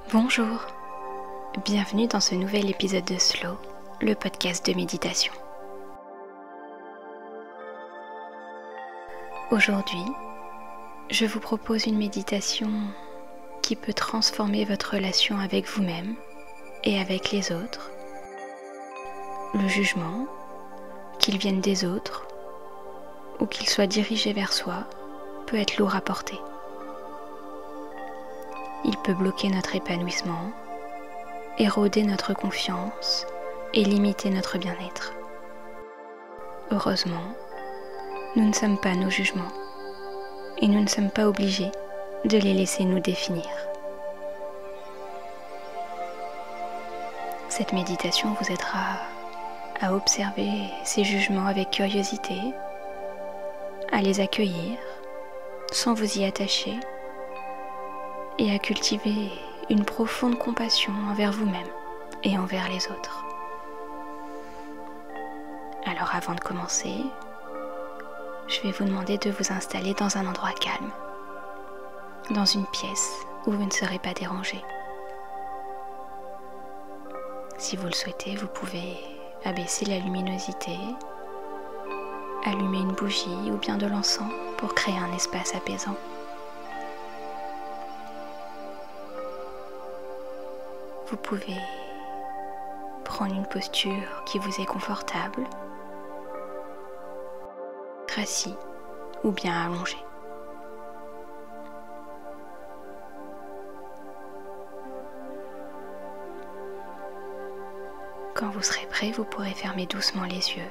Bonjour, bienvenue dans ce nouvel épisode de Slow, le podcast de méditation. Aujourd'hui, je vous propose une méditation qui peut transformer votre relation avec vous-même et avec les autres. Le jugement, qu'il vienne des autres ou qu'il soit dirigé vers soi, peut être lourd à porter. Il peut bloquer notre épanouissement, éroder notre confiance et limiter notre bien-être. Heureusement, nous ne sommes pas nos jugements et nous ne sommes pas obligés de les laisser nous définir. Cette méditation vous aidera à observer ces jugements avec curiosité, à les accueillir sans vous y attacher et à cultiver une profonde compassion envers vous-même et envers les autres. Alors avant de commencer, je vais vous demander de vous installer dans un endroit calme, dans une pièce où vous ne serez pas dérangé. Si vous le souhaitez, vous pouvez abaisser la luminosité, allumer une bougie ou bien de l'encens pour créer un espace apaisant. Vous pouvez prendre une posture qui vous est confortable, assis ou bien allongé. Quand vous serez prêt, vous pourrez fermer doucement les yeux.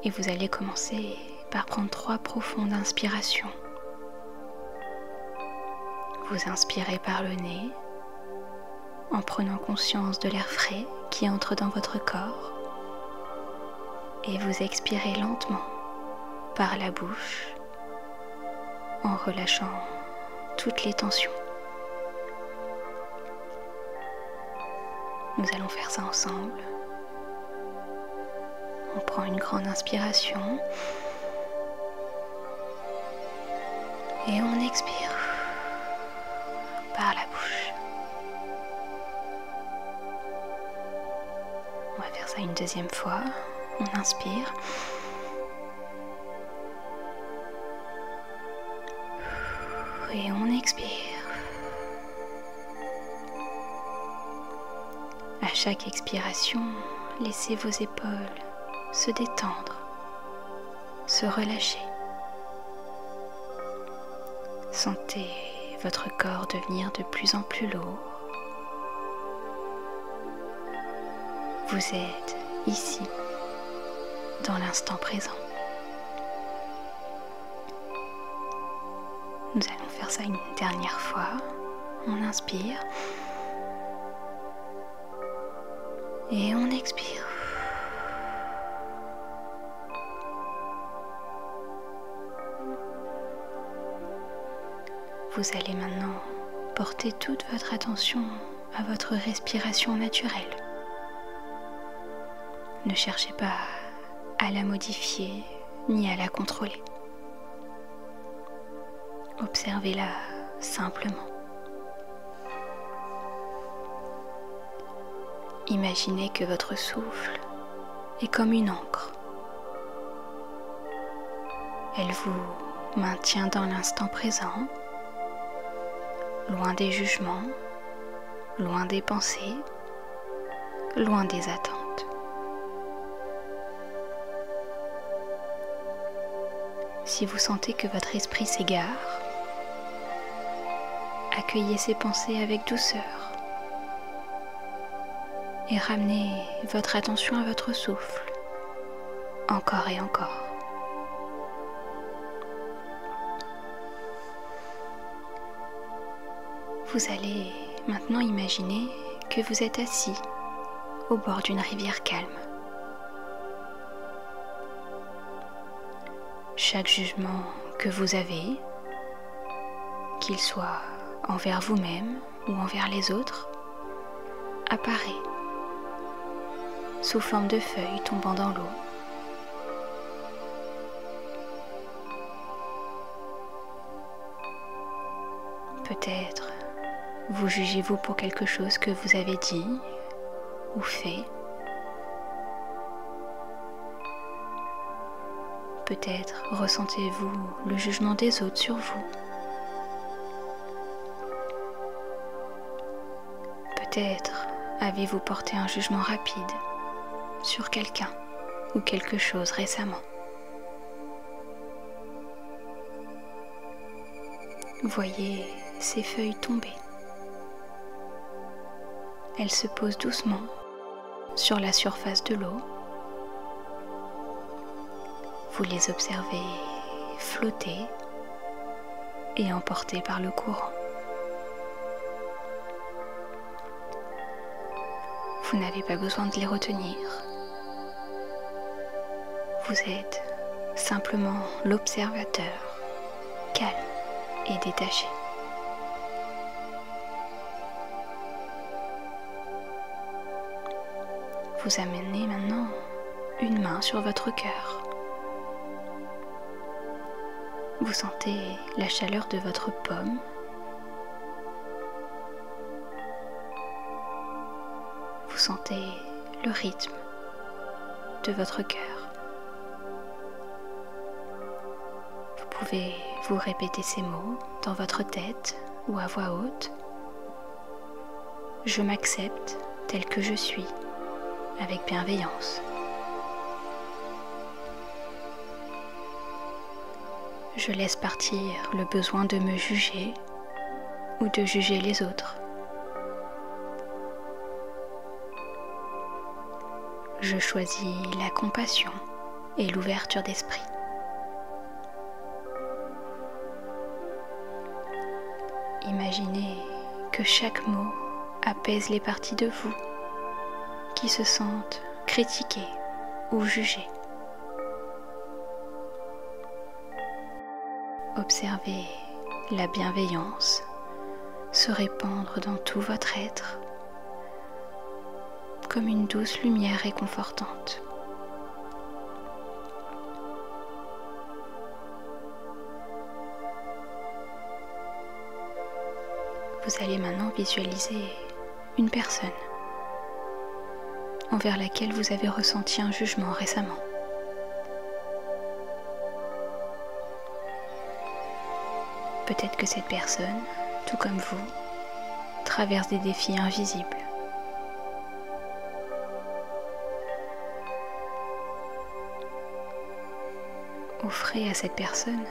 Et vous allez commencer par prendre 3 profondes inspirations. Vous inspirez par le nez en prenant conscience de l'air frais qui entre dans votre corps et vous expirez lentement par la bouche en relâchant toutes les tensions. Nous allons faire ça ensemble. On prend une grande inspiration et on expire par la bouche. On va faire ça une deuxième fois. On inspire. Et on expire. À chaque expiration, laissez vos épaules se détendre, se relâcher. Sentez votre corps devenir de plus en plus lourd. Vous êtes ici, dans l'instant présent. Nous allons faire ça une dernière fois. On inspire. Et on expire. Vous allez maintenant porter toute votre attention à votre respiration naturelle. Ne cherchez pas à la modifier ni à la contrôler. Observez-la simplement. Imaginez que votre souffle est comme une encre. Elle vous maintient dans l'instant présent, loin des jugements, loin des pensées, loin des attentes. Si vous sentez que votre esprit s'égare, accueillez ces pensées avec douceur et ramenez votre attention à votre souffle, encore et encore. Vous allez maintenant imaginer que vous êtes assis au bord d'une rivière calme. Chaque jugement que vous avez, qu'il soit envers vous-même ou envers les autres, apparaît sous forme de feuilles tombant dans l'eau. Peut-être vous jugez-vous pour quelque chose que vous avez dit ou fait. Peut-être ressentez-vous le jugement des autres sur vous. Peut-être avez-vous porté un jugement rapide sur quelqu'un ou quelque chose récemment. Voyez ces feuilles tomber. Elles se posent doucement sur la surface de l'eau. Vous les observez flotter et emporter par le courant. Vous n'avez pas besoin de les retenir. Vous êtes simplement l'observateur, calme et détaché. Vous amenez maintenant une main sur votre cœur. Vous sentez la chaleur de votre paume. Vous sentez le rythme de votre cœur. Vous pouvez vous répéter ces mots dans votre tête ou à voix haute. Je m'accepte tel que je suis, avec bienveillance. Je laisse partir le besoin de me juger ou de juger les autres. Je choisis la compassion et l'ouverture d'esprit. Imaginez que chaque mot apaise les parties de vous qui se sentent critiquées ou jugées. Observez la bienveillance se répandre dans tout votre être comme une douce lumière réconfortante. Vous allez maintenant visualiser une personne envers laquelle vous avez ressenti un jugement récemment. Peut-être que cette personne, tout comme vous, traverse des défis invisibles. Offrez à cette personne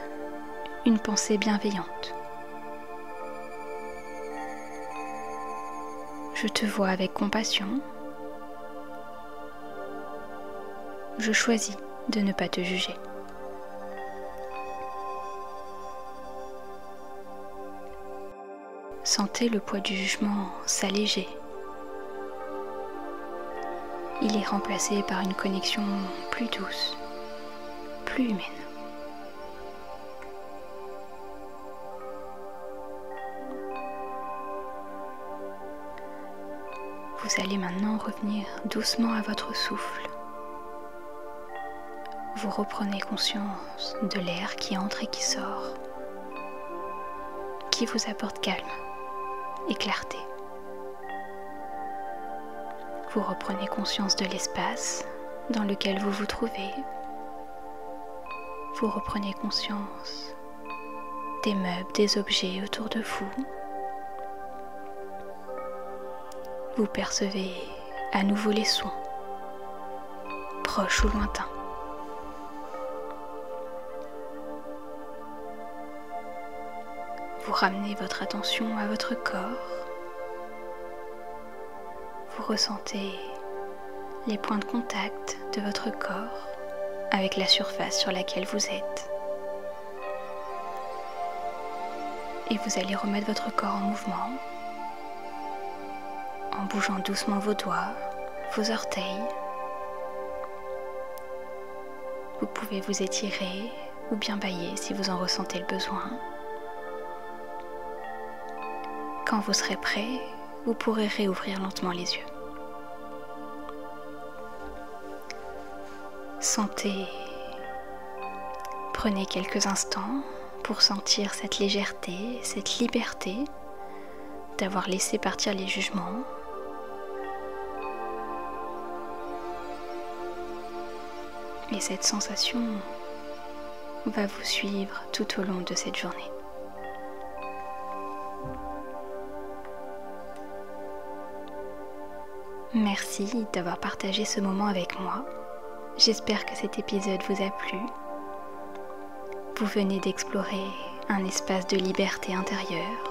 une pensée bienveillante. Je te vois avec compassion. Je choisis de ne pas te juger. Sentez le poids du jugement s'alléger. Il est remplacé par une connexion plus douce, plus humaine. Vous allez maintenant revenir doucement à votre souffle. Vous reprenez conscience de l'air qui entre et qui sort, qui vous apporte calme et clarté. Vous reprenez conscience de l'espace dans lequel vous vous trouvez. Vous reprenez conscience des meubles, des objets autour de vous. Vous percevez à nouveau les sons, proches ou lointains. Vous ramenez votre attention à votre corps. Vous ressentez les points de contact de votre corps avec la surface sur laquelle vous êtes. Et vous allez remettre votre corps en mouvement en bougeant doucement vos doigts, vos orteils. Vous pouvez vous étirer ou bien bâiller si vous en ressentez le besoin. Quand vous serez prêt, vous pourrez réouvrir lentement les yeux. Sentez, prenez quelques instants pour sentir cette légèreté, cette liberté d'avoir laissé partir les jugements. Et cette sensation va vous suivre tout au long de cette journée. Merci d'avoir partagé ce moment avec moi. J'espère que cet épisode vous a plu. Vous venez d'explorer un espace de liberté intérieure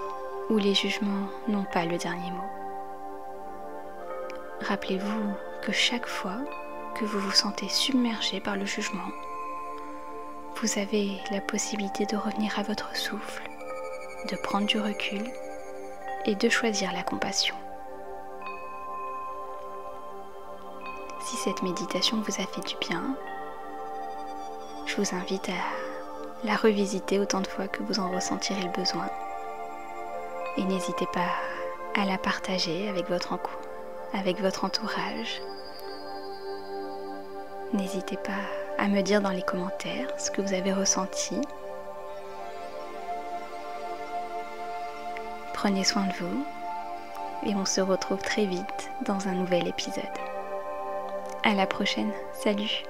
où les jugements n'ont pas le dernier mot. Rappelez-vous que chaque fois que vous vous sentez submergé par le jugement, vous avez la possibilité de revenir à votre souffle, de prendre du recul et de choisir la compassion. Si cette méditation vous a fait du bien, je vous invite à la revisiter autant de fois que vous en ressentirez le besoin. Et n'hésitez pas à la partager avec votre entourage. N'hésitez pas à me dire dans les commentaires ce que vous avez ressenti. Prenez soin de vous et on se retrouve très vite dans un nouvel épisode. À la prochaine, salut!